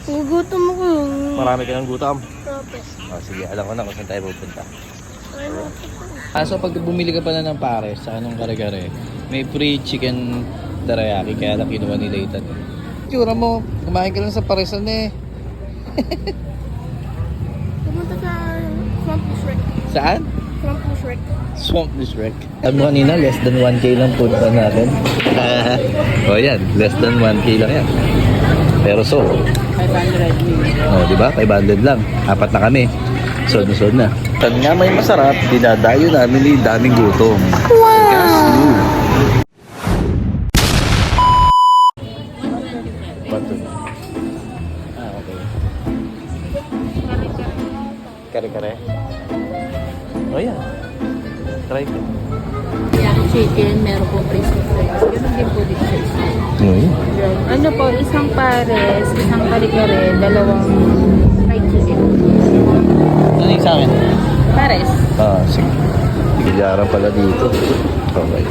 Gugutom ako. Marami ka ng gutom. Tapos. Sige, alam ko na kung saan tayo pupunta. So pag bumili ka pala ng pares sa anong kare-kare, may free chicken teriyaki, kaya lang kinuha ni Layton. Tsura mo, kumain ka lang sa paresan eh. Pumunta sa Swamp District. Saan? Swamp District. Swamp District. Sabi mo kanina, less than 1K lang punta natin. O yan, less than 1K lang yan. Pero so, 500. di ba? 500 lang. Apat na kami. Sod na. Saan nga may masarap, dinadayo namin ni daming gutom. Wow! Okay. Kare-kare. Oh yan. Try ko. Yung chicken, meron po crispy fries. Ganun din po dito sa isa. Ano po, isang pares, isang kare-kare, dalawang fried chicken. Ano yung sa akin? Pares. Sige. Bigayaran pala dito. Okay.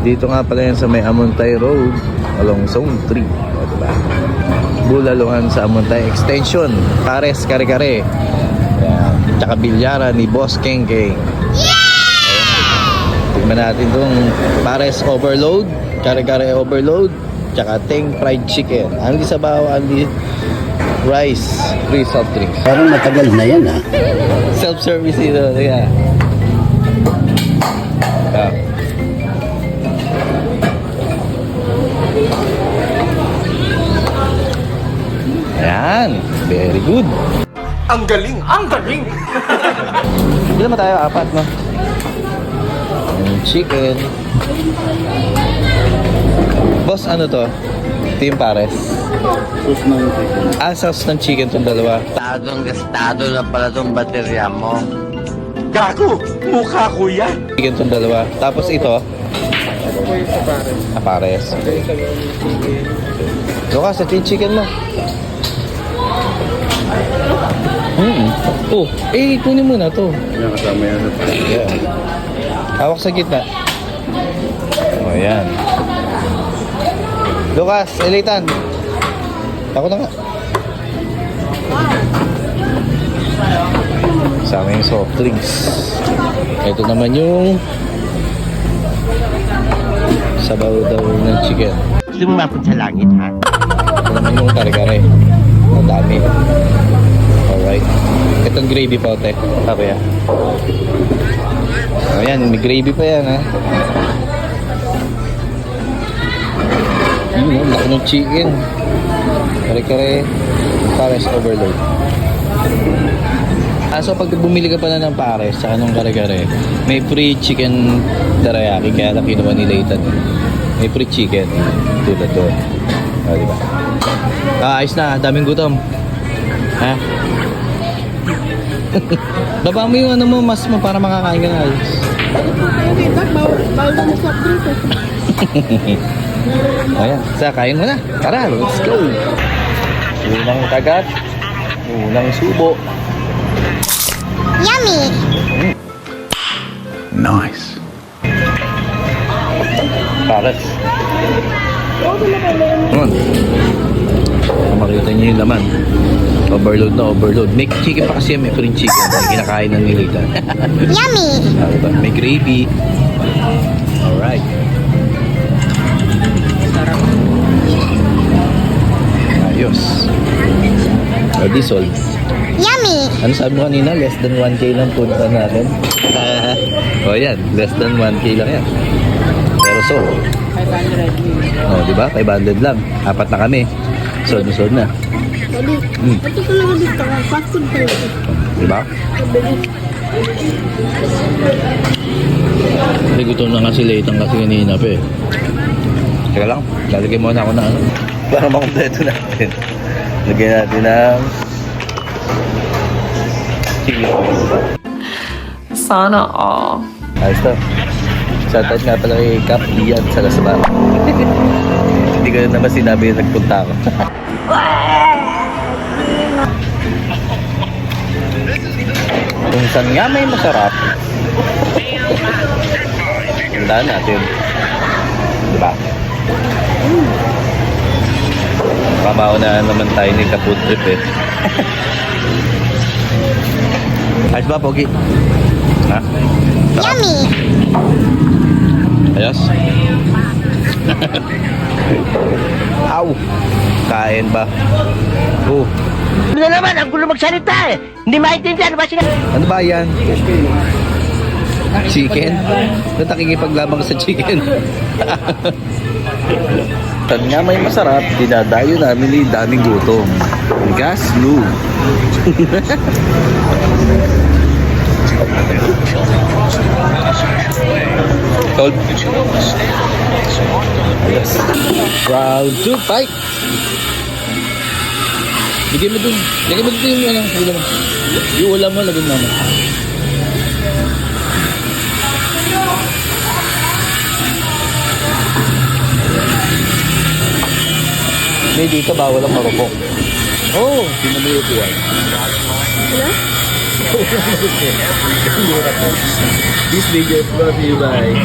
Dito nga pala yan sa may Amontay Road along Zone 3. O, diba? Bulaluhan sa Amontay Extension. Pares, kare-kare. Yan. Tsaka bilyaran ni Boss Keng Keng. Tignan natin itong pares overload, kare-kare overload, tsaka teng fried chicken. Andi sabaw, andi rice, free soft drinks. Parang matagal na yan ah. Self-service dito. Yeah. Ayan. Very good. Ang galing! Ang galing! Hindi naman tayo, apat, no? Yung chicken. Boss, ano to? Ito yung pares. Sauce ng chicken. Sauce ng chicken itong dalawa. Gastado na pala tong baterya mo. Gago! Mukha ko yan! Chicken itong dalawa. Tapos ito. Pares. Lukas, ito yung chicken mo. Kunin mo na to. Yan kasama yan. Yeah. Hawak sa gitna. Ayan. Lucas, Elitan. Ako na nga. Sama yung soft drinks. Ito naman yung sabaw daw ng chicken. Gusto mo mapunta sa langit ha? Ito naman yung kare-kare. Ang dami. Alright. Itong gravy pa, te. Sabi ya. Ayan, may gravy pa yan, ha. Yun, laki ng chicken. Kare-kare. Pares overload. So pag bumili ka pala ng pares sa anong kare-kare, may free chicken teriyaki, kaya lang kinuha ni Layton. May free chicken. Tulad doon. Diba? Ayos na, daming gutom. Ha? Baba mo yung ano mo, mas mo para makakain ka na ayos. Okay, bawal na ng soft drinks eh. Ayan, kain mo na. Tara, let's go. Unang kagat. Unang subo. Yummy! Nice. Pares. Makita niyo yung laman. Overload na overload. May chicken pa kasi, may free chicken. May kinakain ng nilita. Yummy! May gravy. Alright. Ayos. Diesel. Yummy! Ano sabi mo kanina? Less than 1K lang punta natin. Yan. Less than 1K lang yan. Pero so, 500. di ba? 500 lang. Apat na kami. Sod na. Ito talaga dito. Fast food talaga. Di ba? Hindi, gutom na nga si Layton kasi kanina pa eh. Teka lang, lalagay muna ako na ano. Para makumpleto natin. Lagyan natin ng chili oil. Sana all. Ayos to. Shoutout nga pala kay Cap Ian sa Lasbar. Hindi ko naman sinabi yung nagpunta ako. Kung saan nga may masarap, tandaan natin. Diba? mauna naman tayo ni Kaput Trip eh. Ayos ba, Pogi? Ha? Yummy! Ayos? Aw! Kain ba? Ano na naman, ang gulo magsalita eh. Hindi maintindihan ba sila? Ano ba yan? Chicken? Ba't nakikipaglamang sa chicken? Tan nga may masarap, dinadayo namin ni daming gutom. Gas lube. Cold. Yes. Round 2, fight! Lagay mo dun. Lagay mo dun yung ulam. Yung ulam mo, lagay mo naman. May dito bawal ang marupok. Oh, pinamili ko yan. Wala? This video is brought to you by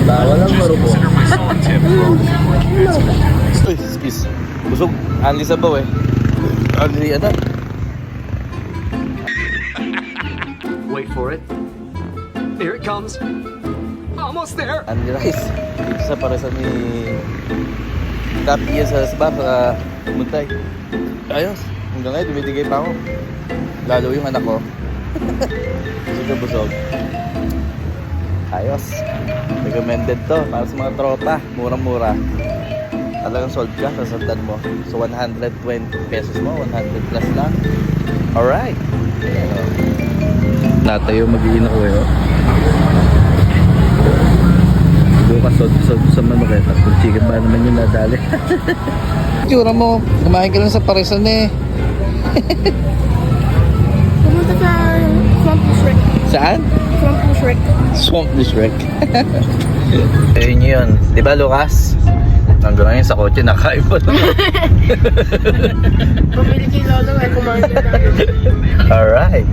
bawal ang marupok. Uy, excuse. Busog. Anli sa baw eh. Anli ano? Wait for it. Here it comes. Almost there. Anli rice. Dito sa parasan ni Tapi yan sa sba para muntay. Ayos. Hanggang ngayon, dumidigay pa ako. Lalo yung anak ko. Super busog. Ayos. Recommended to para sa mga tropa. Murang-mura. Talagang solve ka sa sandan mo. So 120 pesos mo, 100 plus lang. Alright. Natayo mag-iin ako eh. Bukas sod sa manok eh. Tapos chicken ba naman yung nadali? Tsura mo, kumain ka lang sa parisan eh. Pumunta sa Swamp Shrek. Saan? Swamp Shrek. Swamp Shrek. Ayun yun. Di ba Lucas? Nandun ngayon sa kotse, nakain pa naman. Pumili kay Lolo ay kumain na namin. Alright.